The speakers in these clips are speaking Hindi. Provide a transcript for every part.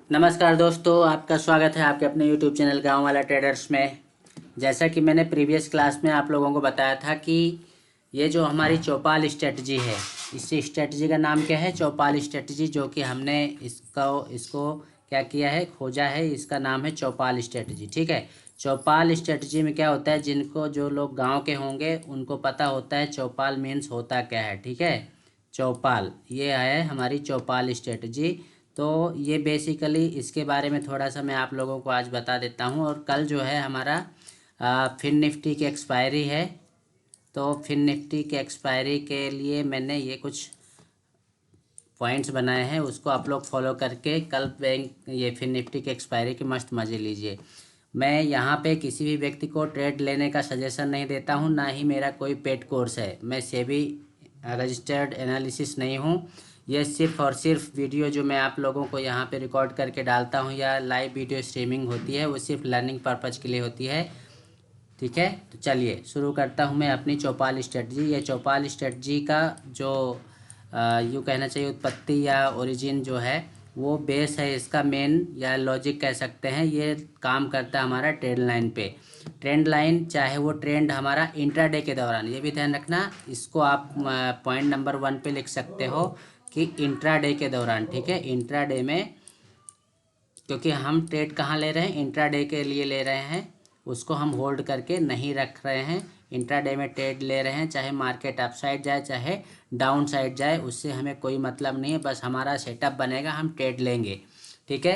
नमस्कार दोस्तों, आपका स्वागत है आपके अपने YouTube चैनल गांव वाला ट्रेडर्स में। जैसा कि मैंने प्रीवियस क्लास में आप लोगों को बताया था कि ये जो हमारी चौपाल स्ट्रेटजी है, इस स्ट्रेटजी का नाम क्या है? चौपाल स्ट्रेटजी। जो कि हमने इसको क्या किया है, खोजा है। इसका नाम है चौपाल स्ट्रेटजी। ठीक है। चौपाल स्ट्रेटजी में क्या होता है, जिनको जो लोग गाँव के होंगे उनको पता होता है चौपाल मीन्स होता क्या है। ठीक है। चौपाल, ये है हमारी चौपाल स्ट्रेटजी। तो ये बेसिकली इसके बारे में थोड़ा सा मैं आप लोगों को आज बता देता हूँ। और कल जो है हमारा फिन निफ्टी की एक्सपायरी है। तो फिन निफ्टी के एक्सपायरी के लिए मैंने ये कुछ पॉइंट्स बनाए हैं, उसको आप लोग फॉलो करके कल बैंक ये फिन निफ्टी के एक्सपायरी के मस्त मज़े लीजिए। मैं यहाँ पे किसी भी व्यक्ति को ट्रेड लेने का सजेशन नहीं देता हूँ, ना ही मेरा कोई पेड कोर्स है। मैं सेबी रजिस्टर्ड एनालिसिस नहीं हूँ। ये सिर्फ और सिर्फ वीडियो जो मैं आप लोगों को यहाँ पे रिकॉर्ड करके डालता हूँ या लाइव वीडियो स्ट्रीमिंग होती है, वो सिर्फ लर्निंग पर्पज़ के लिए होती है। ठीक है। तो चलिए शुरू करता हूँ मैं अपनी चौपाल स्ट्रेटजी। ये चौपाल स्ट्रेटजी का जो यूँ कहना चाहिए उत्पत्ति या ओरिजिन जो है, वो बेस है इसका, मेन या लॉजिक कह सकते हैं। ये काम करता है हमारा ट्रेंड लाइन पे। ट्रेंड लाइन चाहे वो ट्रेंड हमारा इंट्राडे के दौरान, ये भी ध्यान रखना, इसको आप पॉइंट नंबर 1 पे लिख सकते हो कि इंट्राडे के दौरान। ठीक है। इंट्राडे में, क्योंकि हम ट्रेड कहाँ ले रहे हैं, इंट्राडे के लिए ले रहे हैं, उसको हम होल्ड करके नहीं रख रहे हैं। इंट्राडे में ट्रेड ले रहे हैं, चाहे मार्केट अप साइड जाए चाहे डाउन साइड जाए, उससे हमें कोई मतलब नहीं है। बस हमारा सेटअप बनेगा, हम ट्रेड लेंगे। ठीक है।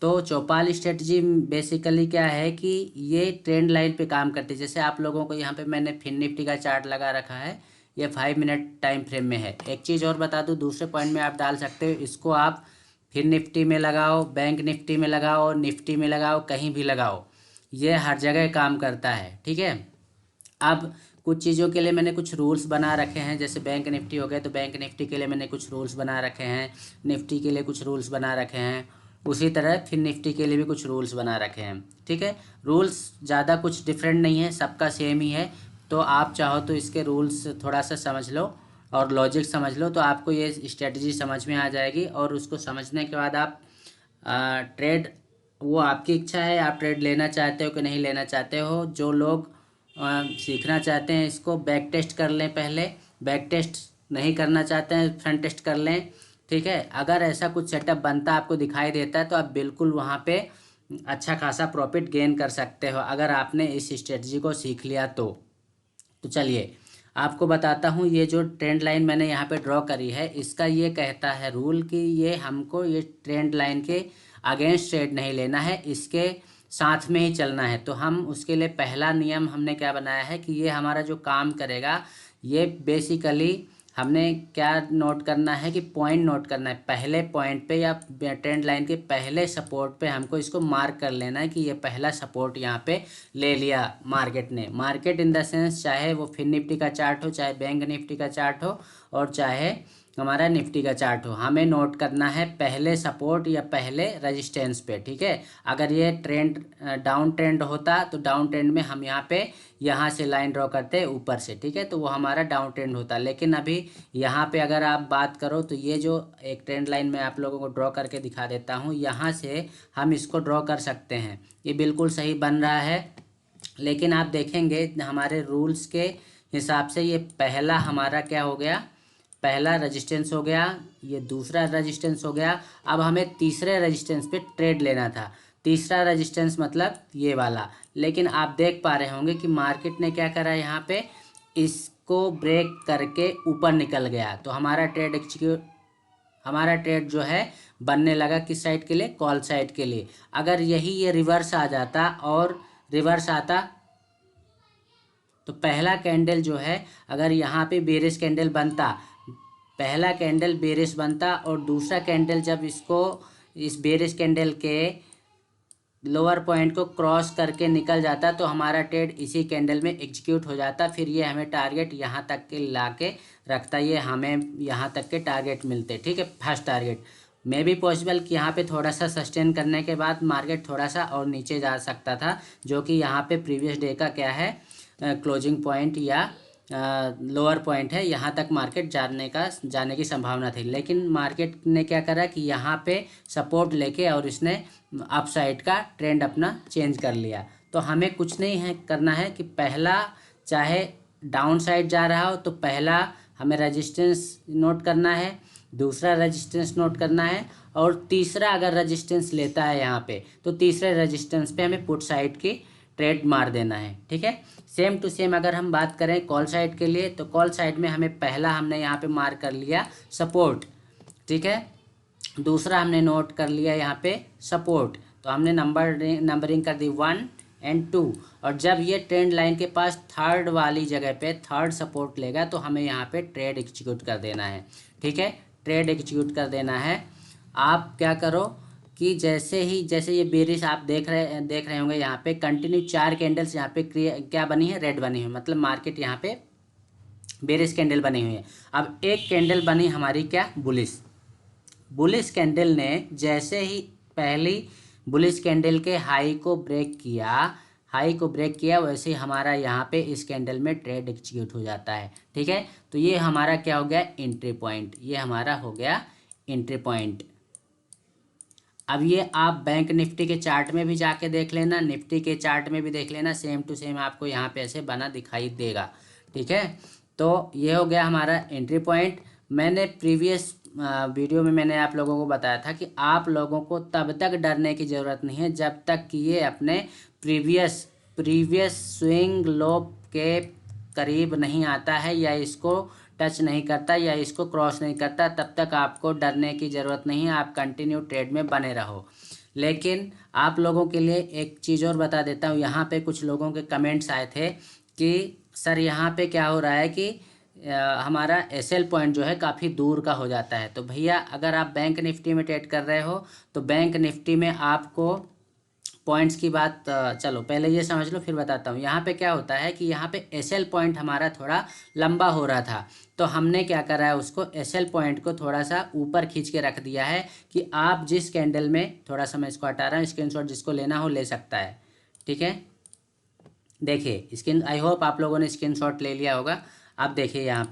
तो चौपाल स्ट्रेटजी बेसिकली क्या है कि ये ट्रेंड लाइन पे काम करती है। जैसे आप लोगों को यहाँ पे मैंने फिन निफ्टी का चार्ट लगा रखा है, ये 5 मिनट टाइम फ्रेम में है। एक चीज़ और बता दूँ, दूसरे पॉइंट में आप डाल सकते हो इसको, आप फिर निफ्टी में लगाओ, बैंक निफ्टी में लगाओ, निफ्टी में लगाओ, कहीं भी लगाओ, ये हर जगह काम करता है। ठीक है। अब कुछ चीज़ों के लिए मैंने कुछ रूल्स बना रखे हैं। जैसे बैंक निफ्टी हो गए तो बैंक निफ्टी के लिए मैंने कुछ रूल्स बना रखे हैं, निफ्टी के लिए कुछ रूल्स बना रखे हैं, उसी तरह फिर निफ्टी के लिए भी कुछ रूल्स बना रखे हैं। ठीक है। रूल्स ज़्यादा कुछ डिफरेंट नहीं है, सबका सेम ही है। तो आप चाहो तो इसके रूल्स थोड़ा सा समझ लो और लॉजिक समझ लो, तो आपको ये स्ट्रेटजी समझ में आ जाएगी। और उसको समझने के बाद आप ट्रेड, वो आपकी इच्छा है, आप ट्रेड लेना चाहते हो कि नहीं लेना चाहते हो। जो लोग सीखना चाहते हैं इसको बैक टेस्ट कर लें पहले, बैक टेस्ट नहीं करना चाहते हैं फ्रंट टेस्ट कर लें। ठीक है। अगर ऐसा कुछ सेटअप बनता आपको दिखाई देता है तो आप बिल्कुल वहाँ पे अच्छा खासा प्रॉफिट गेन कर सकते हो, अगर आपने इस स्ट्रेटजी को सीख लिया तो चलिए आपको बताता हूँ। ये जो ट्रेंड लाइन मैंने यहाँ पे ड्रॉ करी है, इसका ये कहता है रूल कि ये हमको ये ट्रेंड लाइन के अगेंस्ट ट्रेड नहीं लेना है, इसके साथ में ही चलना है। तो हम उसके लिए पहला नियम हमने क्या बनाया है कि ये हमारा जो काम करेगा, ये बेसिकली हमने क्या नोट करना है कि पॉइंट नोट करना है। पहले पॉइंट पे या ट्रेंड लाइन के पहले सपोर्ट पे हमको इसको मार्क कर लेना है कि ये पहला सपोर्ट यहाँ पे ले लिया मार्केट ने। मार्केट इन द सेंस चाहे वो फिन निफ्टी का चार्ट हो, चाहे बैंक निफ्टी का चार्ट हो, और चाहे हमारा निफ्टी का चार्ट हो, हमें नोट करना है पहले सपोर्ट या पहले रेजिस्टेंस पे। ठीक है। अगर ये ट्रेंड डाउन ट्रेंड होता तो डाउन ट्रेंड में हम यहाँ से लाइन ड्रॉ करते ऊपर से। ठीक है। तो वो हमारा डाउन ट्रेंड होता। लेकिन अभी यहाँ पे अगर आप बात करो तो ये जो एक ट्रेंड लाइन मैं आप लोगों को ड्रॉ करके दिखा देता हूँ, यहाँ से हम इसको ड्रॉ कर सकते हैं। ये बिल्कुल सही बन रहा है। लेकिन आप देखेंगे हमारे रूल्स के हिसाब से ये पहला हमारा क्या हो गया, पहला रेजिस्टेंस हो गया, ये दूसरा रेजिस्टेंस हो गया। अब हमें तीसरे रेजिस्टेंस पे ट्रेड लेना था। तीसरा रेजिस्टेंस मतलब ये वाला। लेकिन आप देख पा रहे होंगे कि मार्केट ने क्या करा, यहाँ पे इसको ब्रेक करके ऊपर निकल गया। तो हमारा ट्रेड जो है बनने लगा किस साइड के लिए, कॉल साइड के लिए। अगर यही ये रिवर्स आ जाता और रिवर्स आता तो पहला कैंडल जो है, अगर यहाँ पे बेरिश कैंडल बनता, पहला कैंडल बेरिश बनता और दूसरा कैंडल जब इसको इस बेरिश कैंडल के लोअर पॉइंट को क्रॉस करके निकल जाता तो हमारा ट्रेड इसी कैंडल में एग्जीक्यूट हो जाता। फिर ये हमें टारगेट यहाँ तक के ला के रखता, ये हमें यहाँ तक के टारगेट मिलते। ठीक है। फर्स्ट टारगेट में भी पॉसिबल कि यहाँ पे थोड़ा सा सस्टेन करने के बाद मार्केट थोड़ा सा और नीचे जा सकता था, जो कि यहाँ पे प्रीवियस डे का क्या है, क्लोजिंग पॉइंट या लोअर पॉइंट है, यहाँ तक मार्केट जाने की संभावना थी, लेकिन मार्केट ने क्या करा कि यहाँ पे सपोर्ट लेके और इसने अपसाइड का ट्रेंड अपना चेंज कर लिया। तो हमें कुछ नहीं है करना है कि पहला, चाहे डाउन साइड जा रहा हो तो पहला हमें रेजिस्टेंस नोट करना है, दूसरा रेजिस्टेंस नोट करना है, और तीसरा अगर रेजिस्टेंस लेता है यहाँ पे तो तीसरे रेजिस्टेंस पे हमें पुट साइड की ट्रेड मार देना है। ठीक है, सेम टू सेम अगर हम बात करें कॉल साइड के लिए, तो कॉल साइड में हमें पहला हमने यहाँ पे मार्क कर लिया सपोर्ट। ठीक है, दूसरा हमने नोट कर लिया यहाँ पे सपोर्ट, तो हमने नंबरिंग कर दी 1 और 2, और जब ये ट्रेंड लाइन के पास थर्ड वाली जगह पे थर्ड सपोर्ट लेगा तो हमें यहाँ पे ट्रेड एग्जीक्यूट कर देना है। ठीक है, ट्रेड एग्जीक्यूट कर देना है। आप क्या करो कि जैसे ये बेरिश आप देख रहे होंगे, यहाँ पे कंटिन्यू 4 कैंडल्स यहाँ पे क्या बनी है, रेड बनी हुई, मतलब मार्केट यहाँ पे बेरिश कैंडल बनी हुई है। अब एक कैंडल बनी हमारी क्या, बुलिश कैंडल ने जैसे ही पहली बुलिश कैंडल के हाई को ब्रेक किया वैसे ही हमारा यहाँ पे इस कैंडल में ट्रेड एग्जीक्यूट हो जाता है। ठीक है, तो ये हमारा क्या हो गया, एंट्री पॉइंट, ये हमारा हो गया एंट्री पॉइंट। अब ये आप बैंक निफ्टी के चार्ट में भी जाके देख लेना, निफ्टी के चार्ट में भी देख लेना, सेम टू सेम आपको यहाँ पे ऐसे बना दिखाई देगा। ठीक है, तो ये हो गया हमारा एंट्री पॉइंट। मैंने प्रीवियस वीडियो में मैंने आप लोगों को बताया था कि आप लोगों को तब तक डरने की ज़रूरत नहीं है जब तक कि ये अपने प्रीवियस स्विंग लो के करीब नहीं आता है, या इसको टच नहीं करता, या इसको क्रॉस नहीं करता, तब तक आपको डरने की ज़रूरत नहीं है। आप कंटिन्यू ट्रेड में बने रहो। लेकिन आप लोगों के लिए एक चीज़ और बता देता हूँ, यहाँ पे कुछ लोगों के कमेंट्स आए थे कि सर यहाँ पे क्या हो रहा है कि हमारा एसएल पॉइंट जो है काफ़ी दूर का हो जाता है। तो भैया अगर आप बैंक निफ्टी में ट्रेड कर रहे हो तो बैंक निफ्टी में आपको पॉइंट्स की बात, चलो पहले ये समझ लो फिर बताता हूँ। यहाँ पे क्या होता है कि यहाँ पे एसएल पॉइंट हमारा थोड़ा लंबा हो रहा था, तो हमने क्या करा है, उसको एसएल पॉइंट को थोड़ा सा ऊपर खींच के रख दिया है कि आप जिस कैंडल में, थोड़ा सा मैं इसको हटा रहा हूँ, स्क्रीनशॉट जिसको लेना हो ले सकता है। ठीक है, देखिए आई होप आप लोगों ने स्क्रीनशॉट ले लिया होगा। अब देखिए यहाँ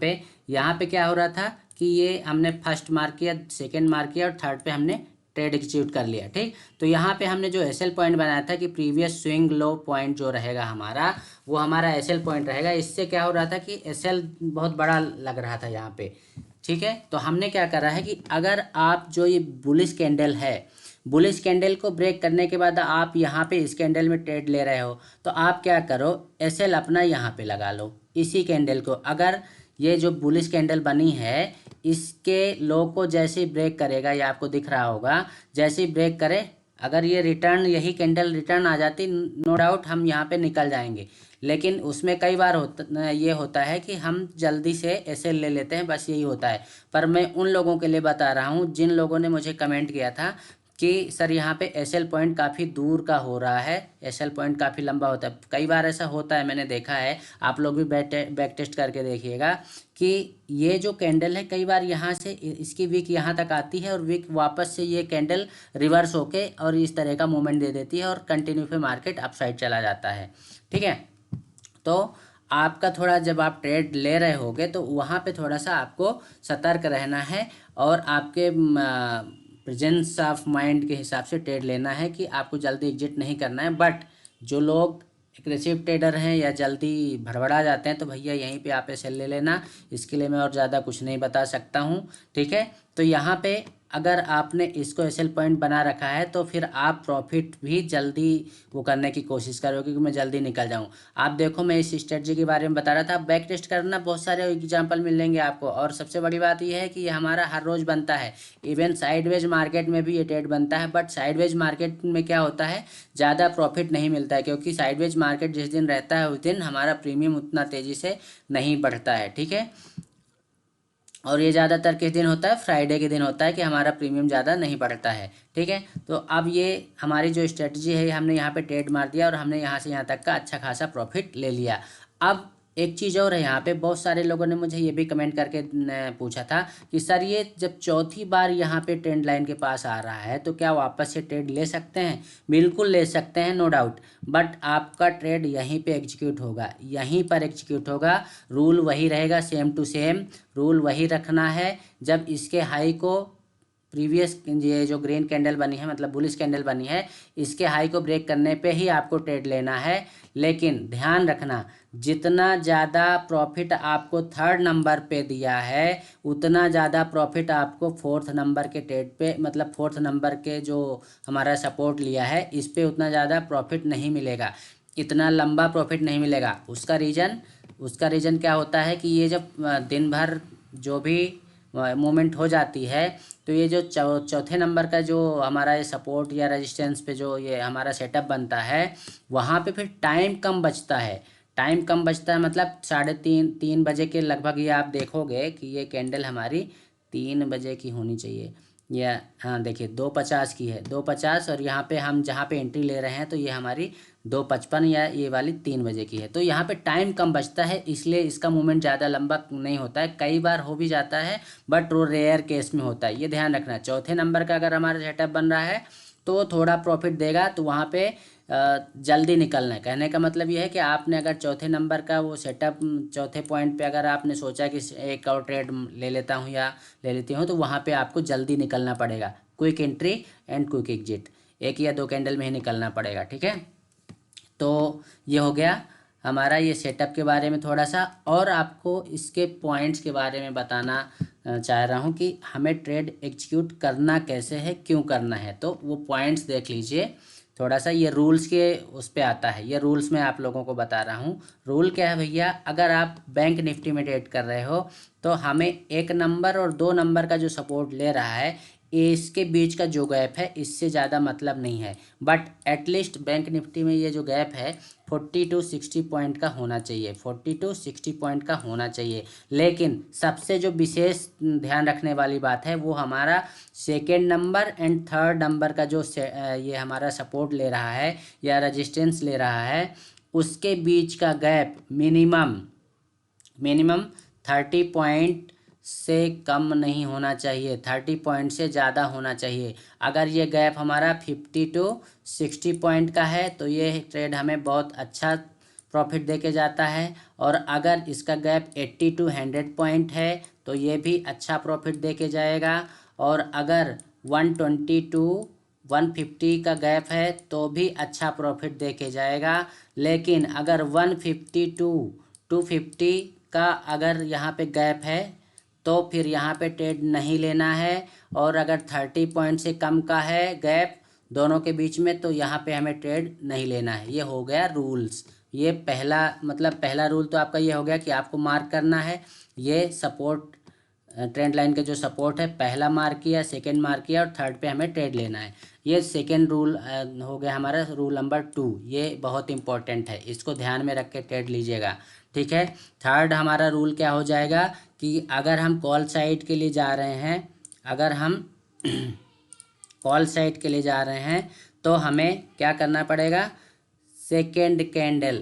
पे क्या हो रहा था कि ये हमने फर्स्ट मार्क किया, सेकेंड मार्क किया और थर्ड पे हमने ट्रेड एग्जीक्यूट कर लिया। ठीक, तो यहाँ पे हमने जो एसएल पॉइंट बनाया था कि प्रीवियस स्विंग लो पॉइंट जो रहेगा हमारा, वो हमारा एसएल पॉइंट रहेगा। इससे क्या हो रहा था कि एसएल बहुत बड़ा लग रहा था यहाँ पे। ठीक है, तो हमने क्या करा है कि अगर आप जो ये बुलिश कैंडल है, बुलिश कैंडल को ब्रेक करने के बाद आप यहाँ पे इस कैंडल में ट्रेड ले रहे हो, तो आप क्या करो, एसएल अपना यहाँ पे लगा लो इसी कैंडल को। अगर ये जो बुलिश कैंडल बनी है इसके लो को जैसे ही ब्रेक करेगा, ये आपको दिख रहा होगा, जैसे ही ब्रेक करे, अगर ये रिटर्न, यही कैंडल रिटर्न आ जाती, नो डाउट हम यहाँ पे निकल जाएंगे। लेकिन उसमें कई बार ये होता है कि हम जल्दी से एसएल ले लेते हैं, बस यही होता है। पर मैं उन लोगों के लिए बता रहा हूँ जिन लोगों ने मुझे कमेंट किया था कि सर यहाँ पे एसएल पॉइंट काफ़ी दूर का हो रहा है, एसएल पॉइंट काफ़ी लंबा होता है। कई बार ऐसा होता है, मैंने देखा है, आप लोग भी बैक टेस्ट करके देखिएगा कि ये जो कैंडल है कई बार यहाँ से इसकी विक यहाँ तक आती है और विक वापस से ये कैंडल रिवर्स होके और इस तरह का मूवमेंट दे देती है और कंटिन्यू पे मार्केट अपसाइड चला जाता है। ठीक है, तो आपका थोड़ा, जब आप ट्रेड ले रहे होगे तो वहाँ पे थोड़ा सा आपको सतर्क रहना है और आपके प्रेजेंस ऑफ माइंड के हिसाब से ट्रेड लेना है कि आपको जल्दी एग्जिट नहीं करना है। बट जो लोग एग्रेसिव ट्रेडर हैं या जल्दी भड़बड़ा जाते हैं तो भैया यहीं पे आप एसएल ले लेना, इसके लिए मैं और ज़्यादा कुछ नहीं बता सकता हूँ। ठीक है, तो यहाँ पे अगर आपने इसको एसएल पॉइंट बना रखा है तो फिर आप प्रॉफिट भी जल्दी वो करने की कोशिश करोगे कि मैं जल्दी निकल जाऊं। आप देखो, मैं इस स्ट्रेटजी के बारे में बता रहा था, बैक टेस्ट करना, बहुत सारे एग्जांपल मिलेंगे आपको। और सबसे बड़ी बात यह है कि ये हमारा हर रोज़ बनता है, इवन साइडवेज मार्केट में भी ये ट्रेड बनता है। बट साइडवेज मार्केट में क्या होता है, ज़्यादा प्रॉफिट नहीं मिलता है, क्योंकि साइडवेज मार्केट जिस दिन रहता है उस दिन हमारा प्रीमियम उतना तेज़ी से नहीं बढ़ता है। ठीक है, और ये ज़्यादातर किस दिन होता है, फ्राइडे के दिन होता है कि हमारा प्रीमियम ज़्यादा नहीं बढ़ता है। ठीक है, तो अब ये हमारी जो स्ट्रेटजी है, हमने यहाँ पे ट्रेड मार दिया और हमने यहाँ से यहाँ तक का अच्छा खासा प्रॉफिट ले लिया। अब एक चीज़ और है, यहाँ पे बहुत सारे लोगों ने मुझे ये भी कमेंट करके पूछा था कि सर ये जब चौथी बार यहाँ पे ट्रेंड लाइन के पास आ रहा है तो क्या वापस से ट्रेड ले सकते हैं? बिल्कुल ले सकते हैं, नो डाउट। बट आपका ट्रेड यहीं पे एग्जीक्यूट होगा, यहीं पर एग्जीक्यूट होगा। रूल वही रहेगा, सेम टू सेम रूल वही रखना है। जब इसके हाई को प्रीवियस ये जो ग्रीन कैंडल बनी है, मतलब बुलिश कैंडल बनी है, इसके हाई को ब्रेक करने पे ही आपको ट्रेड लेना है। लेकिन ध्यान रखना, जितना ज़्यादा प्रॉफिट आपको थर्ड नंबर पे दिया है उतना ज़्यादा प्रॉफिट आपको फोर्थ नंबर के ट्रेड पे, मतलब फोर्थ नंबर के जो हमारा सपोर्ट लिया है इस पे उतना ज़्यादा प्रॉफिट नहीं मिलेगा, इतना लंबा प्रॉफिट नहीं मिलेगा। उसका रीज़न क्या होता है कि ये जब दिन भर जो भी मूवमेंट हो जाती है तो ये जो चौथे नंबर का जो हमारा ये सपोर्ट या रेजिस्टेंस पे जो ये हमारा सेटअप बनता है वहाँ पे फिर टाइम कम बचता है। टाइम कम बचता है मतलब 3:30 बजे के लगभग ये आप देखोगे कि ये कैंडल हमारी 3 बजे की होनी चाहिए, या हाँ देखिए 2:50 की है, 2:50, और यहाँ पे हम जहाँ पे एंट्री ले रहे हैं तो ये हमारी 2:55 या ये वाली 3 बजे की है। तो यहाँ पे टाइम कम बचता है, इसलिए इसका मूवमेंट ज़्यादा लंबा नहीं होता है। कई बार हो भी जाता है बट वो रेयर केस में होता है, ये ध्यान रखना। चौथे नंबर का अगर हमारा सेटअप बन रहा है तो थोड़ा प्रॉफिट देगा, तो वहाँ पे जल्दी निकलना है। कहने का मतलब ये है कि आपने अगर चौथे नंबर का वो सेटअप, चौथे पॉइंट पे अगर आपने सोचा कि एक और ट्रेड ले लेता हूँ या ले लेती हूँ, तो वहाँ पे आपको जल्दी निकलना पड़ेगा। Quick entry and quick exit, 1 या 2 कैंडल में ही निकलना पड़ेगा, ठीक है। तो ये हो गया हमारा ये सेटअप के बारे में थोड़ा सा, और आपको इसके पॉइंट्स के बारे में बताना चाह रहा हूँ कि हमें ट्रेड एग्जीक्यूट करना कैसे है, क्यों करना है। तो वो पॉइंट्स देख लीजिए थोड़ा सा। ये रूल्स के उस पे आता है, ये रूल्स मैं आप लोगों को बता रहा हूँ। रूल क्या है भैया, अगर आप बैंक निफ्टी में ट्रेड कर रहे हो तो हमें 1 नंबर और 2 नंबर का जो सपोर्ट ले रहा है इसके बीच का जो गैप है इससे ज़्यादा मतलब नहीं है। बट एटलीस्ट बैंक निफ्टी में ये जो गैप है 40 to 60 पॉइंट का होना चाहिए, 40 to 60 पॉइंट का होना चाहिए। लेकिन सबसे जो विशेष ध्यान रखने वाली बात है वो हमारा second number and third number का जो ये हमारा सपोर्ट ले रहा है या रेजिस्टेंस ले रहा है उसके बीच का गैप मिनिमम 30 पॉइंट से कम नहीं होना चाहिए, 30 पॉइंट से ज़्यादा होना चाहिए। अगर ये गैप हमारा 50 to 60 पॉइंट का है तो ये ट्रेड हमें बहुत अच्छा प्रॉफिट दे के जाता है, और अगर इसका गैप 80 to 100 पॉइंट है तो ये भी अच्छा प्रॉफिट दे के जाएगा। और अगर 120 to 150 का गैप है तो भी अच्छा प्रॉफिट दे के जाएगा। लेकिन अगर 150 to 250 का अगर यहाँ पे गैप है तो फिर यहाँ पे ट्रेड नहीं लेना है। और अगर 30 पॉइंट से कम का है गैप दोनों के बीच में तो यहाँ पे हमें ट्रेड नहीं लेना है। ये हो गया रूल्स। ये पहला रूल तो आपका ये हो गया कि आपको मार्क करना है ये सपोर्ट, ट्रेंड लाइन का जो सपोर्ट है पहला मार्क किया, सेकंड मार्क किया और थर्ड पे हमें ट्रेड लेना है। ये सेकंड रूल हो गया हमारा, रूल नंबर 2। ये बहुत इंपॉर्टेंट है, इसको ध्यान में रख के ट्रेड लीजिएगा, ठीक है। थर्ड हमारा रूल क्या हो जाएगा कि अगर हम कॉल साइड के लिए जा रहे हैं, अगर हम कॉल साइड के लिए जा रहे हैं तो हमें क्या करना पड़ेगा, सेकेंड कैंडल,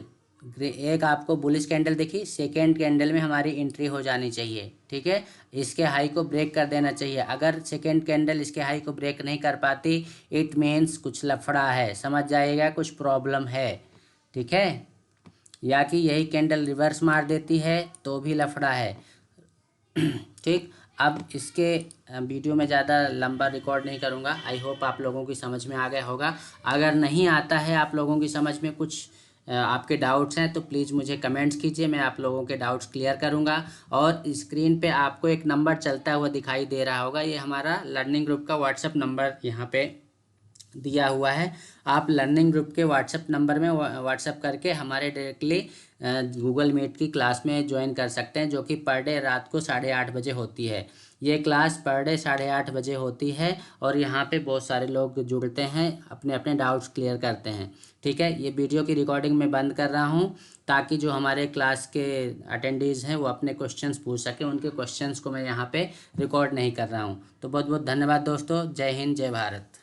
एक आपको बुलिश कैंडल दिखी, सेकेंड कैंडल में हमारी एंट्री हो जानी चाहिए, ठीक है। इसके हाई को ब्रेक कर देना चाहिए। अगर सेकेंड कैंडल इसके हाई को ब्रेक नहीं कर पाती इट मीन्स कुछ लफड़ा है, समझ जाइएगा, कुछ प्रॉब्लम है, ठीक है। या कि यही कैंडल रिवर्स मार देती है तो भी लफड़ा है, ठीक। अब इसके वीडियो में ज़्यादा लंबा रिकॉर्ड नहीं करूँगा। आई होप आप लोगों की समझ में आ गया होगा। अगर नहीं आता है आप लोगों की समझ में, कुछ आपके डाउट्स हैं तो प्लीज़ मुझे कमेंट्स कीजिए, मैं आप लोगों के डाउट्स क्लियर करूँगा। और स्क्रीन पे आपको एक नंबर चलता हुआ दिखाई दे रहा होगा, ये हमारा लर्निंग ग्रुप का व्हाट्सएप नंबर यहाँ पे दिया हुआ है। आप लर्निंग ग्रुप के व्हाट्सएप नंबर में व्हाट्सएप करके हमारे डायरेक्टली गूगल मीट की क्लास में ज्वाइन कर सकते हैं, जो कि पर डे रात को 8:30 बजे होती है। ये क्लास पर डे 8:30 बजे होती है और यहाँ पे बहुत सारे लोग जुड़ते हैं, अपने अपने डाउट्स क्लियर करते हैं, ठीक है। ये वीडियो की रिकॉर्डिंग मैं बंद कर रहा हूँ ताकि जो हमारे क्लास के अटेंडीज़ हैं वो अपने क्वेश्चंस पूछ सकें। उनके क्वेश्चंस को मैं यहाँ पे रिकॉर्ड नहीं कर रहा हूँ। तो बहुत बहुत धन्यवाद दोस्तों। जय हिंद, जय भारत।